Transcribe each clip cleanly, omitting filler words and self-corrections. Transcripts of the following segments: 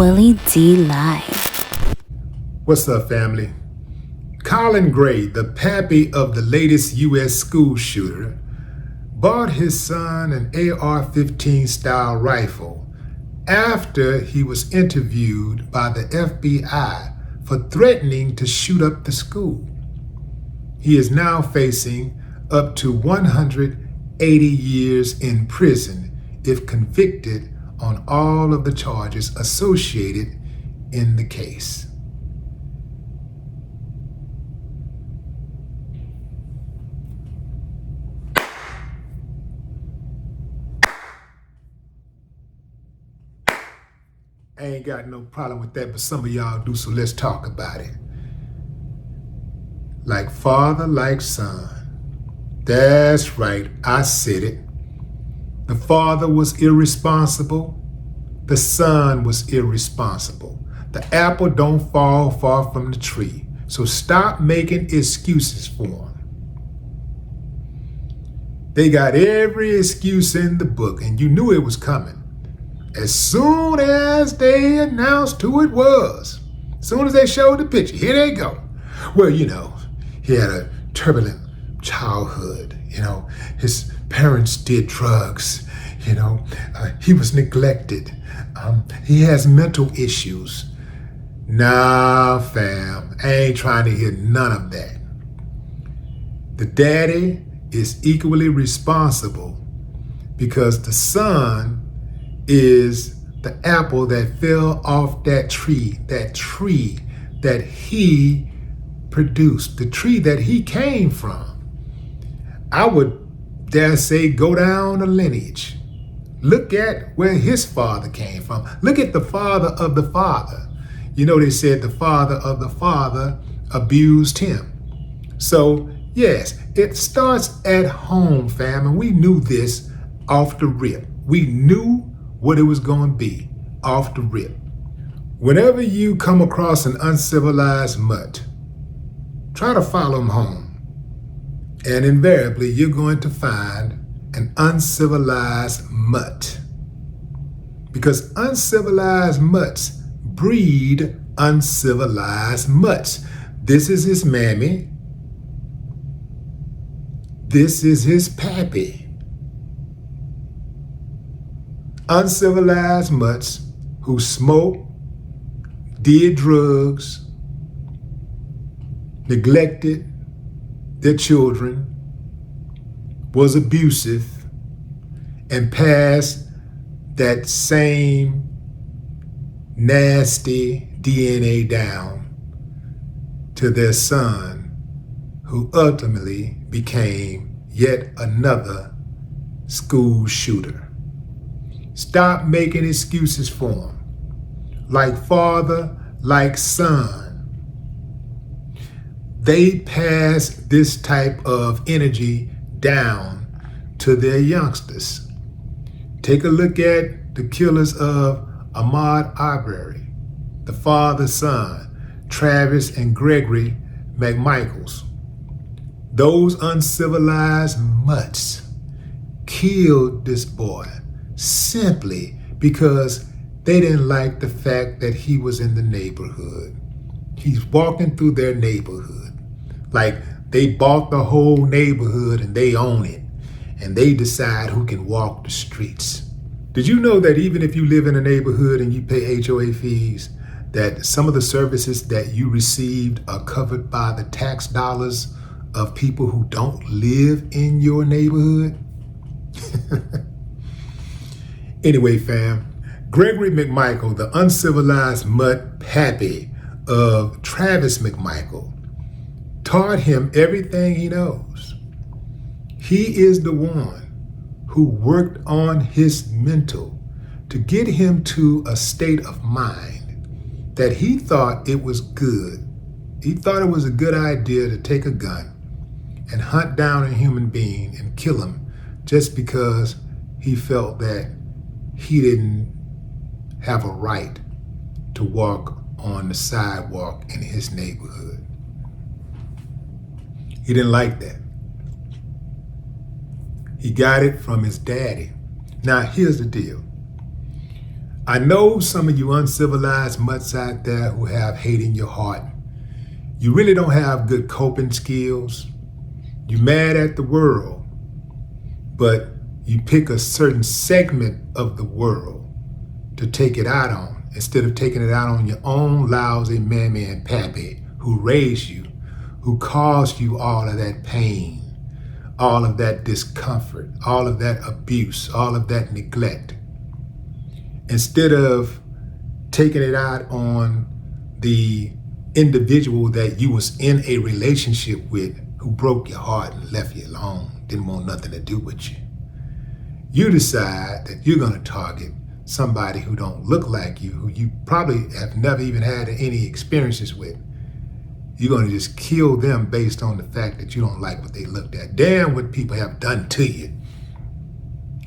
Willie D Live. What's up, family? Colin Gray, the pappy of the latest U.S. school shooter, bought his son an AR-15 style rifle after he was interviewed by the FBI for threatening to shoot up the school. He is now facing up to 180 years in prison if convicted on all of the charges associated in the case. I ain't got no problem with that, but some of y'all do, so let's talk about it. Like father, like son. That's right, I said it. The father was irresponsible. The son was irresponsible. The apple don't fall far from the tree, so stop making excuses for them. They got every excuse in the book, and you knew it was coming. As soon as they announced who it was, as soon as they showed the picture, here they go. Well, he had a turbulent childhood. His parents did drugs. He was neglected. He has mental issues. Nah, fam, I ain't trying to hear none of that. The daddy is equally responsible because the son is the apple that fell off that tree that he produced, the tree that he came from. I would dare say go down the lineage. Look at where his father came from. Look at the father of the father. They said the father of the father abused him. So yes, it starts at home, fam, and we knew this off the rip. We knew what it was going to be off the rip. Whenever you come across an uncivilized mutt, try to follow him home. And invariably, you're going to find an uncivilized mutt. Because uncivilized mutts breed uncivilized mutts. This is his mammy. This is his pappy. Uncivilized mutts who smoke, did drugs, neglected their children, was abusive, and passed that same nasty DNA down to their son, who ultimately became yet another school shooter. Stop making excuses for them. Like father, like son. They pass this type of energy down to their youngsters. Take a look at the killers of Ahmaud Arbery, the father, son, Travis and Gregory McMichaels. Those uncivilized mutts killed this boy simply because they didn't like the fact that he was in the neighborhood. He's walking through their neighborhood. Like they bought the whole neighborhood and they own it. And they decide who can walk the streets. Did you know that even if you live in a neighborhood and you pay HOA fees, that some of the services that you received are covered by the tax dollars of people who don't live in your neighborhood? Anyway, fam, Gregory McMichael, the uncivilized mutt pappy of Travis McMichael, taught him everything he knows. He is the one who worked on his mental to get him to a state of mind that he thought it was good. He thought it was a good idea to take a gun and hunt down a human being and kill him just because he felt that he didn't have a right to walk on the sidewalk in his neighborhood. He didn't like that. He got it from his daddy. Now, here's the deal. I know some of you uncivilized mutts out there who have hate in your heart. You really don't have good coping skills. You're mad at the world, but you pick a certain segment of the world to take it out on instead of taking it out on your own lousy mammy and pappy who raised you, who caused you all of that pain, all of that discomfort, all of that abuse, all of that neglect. Instead of taking it out on the individual that you was in a relationship with who broke your heart and left you alone, didn't want nothing to do with you. You decide that you're going to target somebody who don't look like you, who you probably have never even had any experiences with. You're going to just kill them based on the fact that you don't like what they looked at. Damn what people have done to you.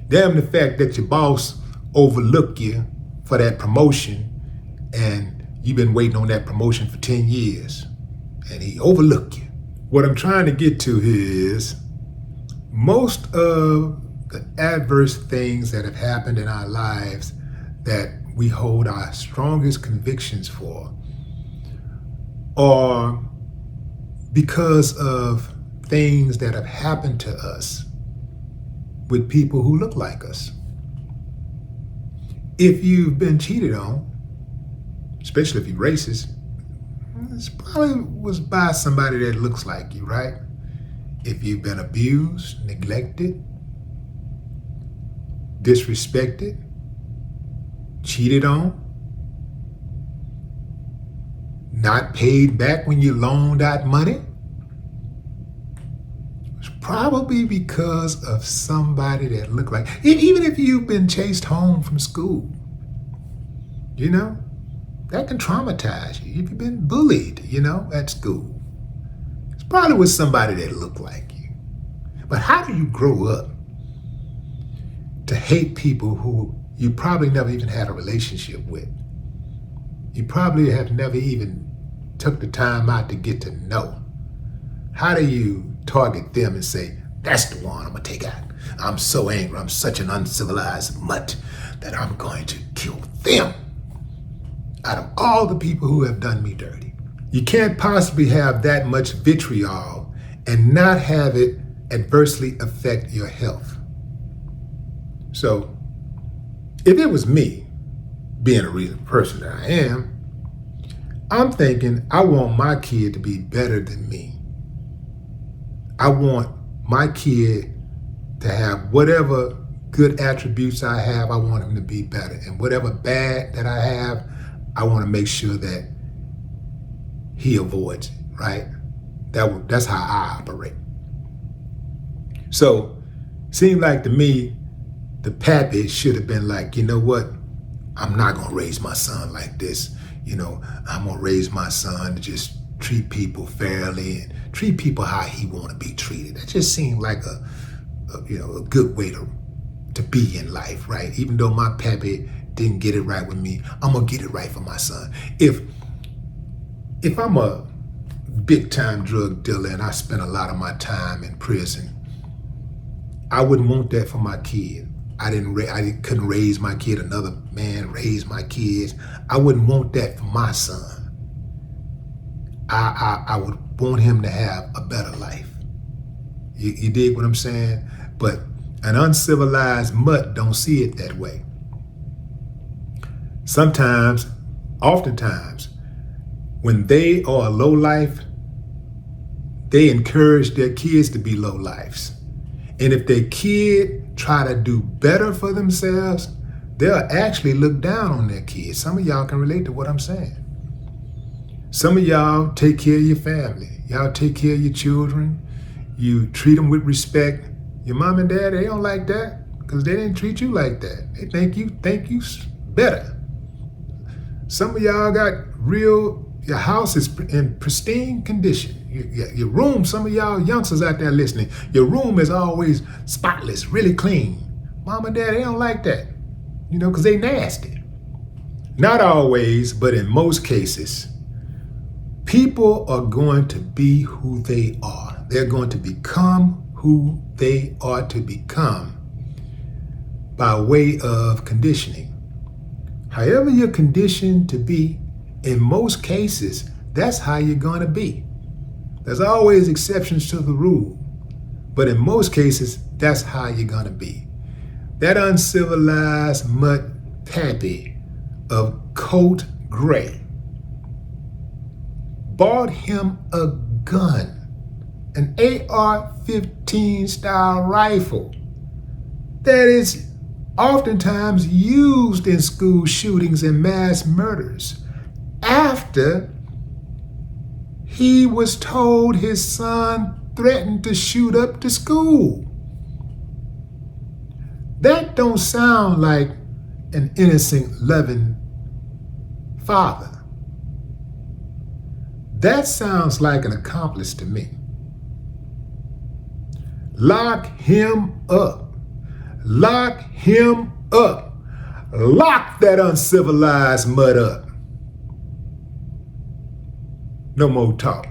Damn the fact that your boss overlooked you for that promotion and you've been waiting on that promotion for 10 years and he overlooked you. What I'm trying to get to here is most of the adverse things that have happened in our lives that we hold our strongest convictions for are because of things that have happened to us with people who look like us. If you've been cheated on, especially if you're racist, it probably was by somebody that looks like you, right? If you've been abused, neglected, disrespected, cheated on, not paid back when you loaned out money, it's probably because of somebody that looked like, even if you've been chased home from school, you know, that can traumatize you. If you've been bullied, you know, at school, it's probably with somebody that looked like you. But how do you grow up to hate people who you probably never even had a relationship with? You probably have never even took the time out to get to know. How do you target them and say, that's the one I'm gonna take out? I'm so angry, I'm such an uncivilized mutt that I'm going to kill them out of all the people who have done me dirty. You can't possibly have that much vitriol and not have it adversely affect your health. So if it was me, being a reasonable person that I am, I'm thinking I want my kid to be better than me. I want my kid to have whatever good attributes I have, I want him to be better. And whatever bad that I have, I want to make sure that he avoids it, right? That's how I operate. So, seemed like to me, the pappy should have been like, you know what? I'm not going to raise my son like this. You know, I'm going to raise my son to just treat people fairly and treat people how he want to be treated. That just seemed like a good way to be in life, right? Even though my pappy didn't get it right with me, I'm going to get it right for my son. If I'm a big time drug dealer and I spent a lot of my time in prison, I wouldn't want that for my kid. I couldn't raise my kid. Another man raised my kids. I wouldn't want that for my son. I would want him to have a better life. You dig what I'm saying? But an uncivilized mutt don't see it that way. Oftentimes, when they are low life, they encourage their kids to be low lives. And if their kid try to do better for themselves, they'll actually look down on their kids. Some of y'all can relate to what I'm saying. Some of y'all take care of your family. Y'all take care of your children. You treat them with respect. Your mom and dad, they don't like that because they didn't treat you like that. They think you better. Some of y'all got your house is in pristine condition. Your room, some of y'all youngsters out there listening, your room is always spotless, really clean. Mom and dad, they don't like that, because they nasty. Not always, but in most cases, people are going to be who they are. They're going to become who they are to become by way of conditioning. However you're conditioned to be, in most cases, that's how you're going to be. There's always exceptions to the rule, but in most cases, that's how you're going to be. That uncivilized mud pappy of coat gray bought him a gun, an AR-15 style rifle that is oftentimes used in school shootings and mass murders after he was told his son threatened to shoot up the school. That don't sound like an innocent, loving father. That sounds like an accomplice to me. Lock him up. Lock him up. Lock that uncivilized mud up. No more talk.